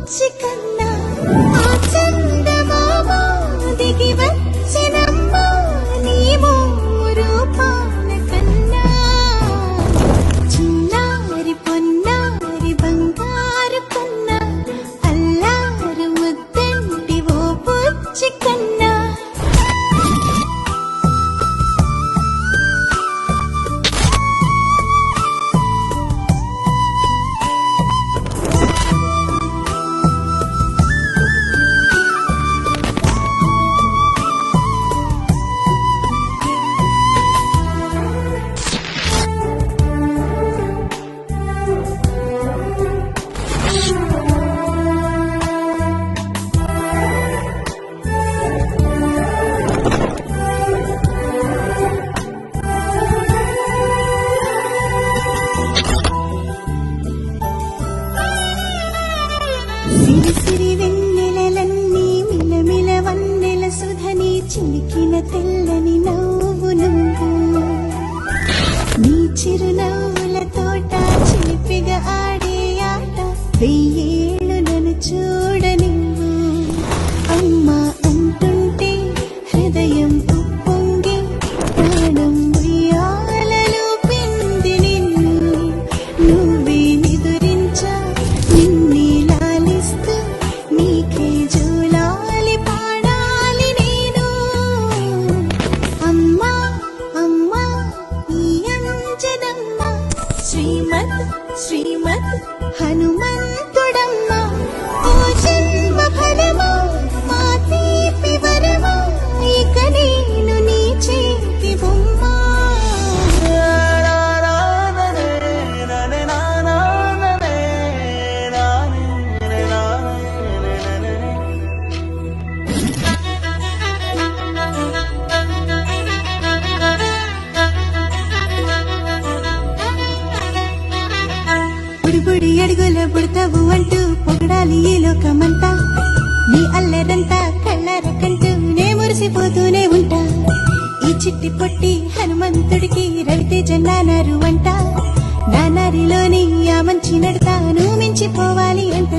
బుచ్చి కన్నా ఆ చందమామ దిగి వచ్చినమ్మ నీ రూపాల కన్నా చిన్నారి పొన్నారి బంగారు కన్నా అల్లారు ముద్దంటి ఓ బుచ్చి కన్నా సిరి సిరి వెన్నెలలన్నీ మిలమిల వన్నెల సుధని చిలికిన తెల్లని నవ్వు నువ్వు నీ చిరునవ్వుల తోట చిలిపిగా ఆడే ఆట వెయ్యేళ్ళు నన్ను చూడ నువ్వు అమ్మా అంటుంటే హృదయం ఉప్పొంగి ప్రాణం ఉయ్యాలలో పిండి నిన్ను నువ్వే నిదురించా నిన్నే లాలిస్తూ నీకే జూలాలి పాడాలి నేను అమ్మా అమ్మా ఈ అంజనమ్మ శ్రీమద్ శ్రీమద్ హనుమంతుడమ్మ ఓ జన్మ ఫలమా మా తీపి వరమా ఇక నేను నీ చేతి బొమ్మ బుడి అడుగుల బుడతావు అంటూ పొగడాలి ఈ లోకమంతా నీ అల్లరంతా కళ్ళారకంటూ నే మురిసిపోతూనే ఉంటా ఈ చిట్టి పొట్టి హనుమంతుడికి రవితేజ నానారు అంట నానారిలోని ఆ మంచి నడతా నువ్వు మించిపోవాలి అంట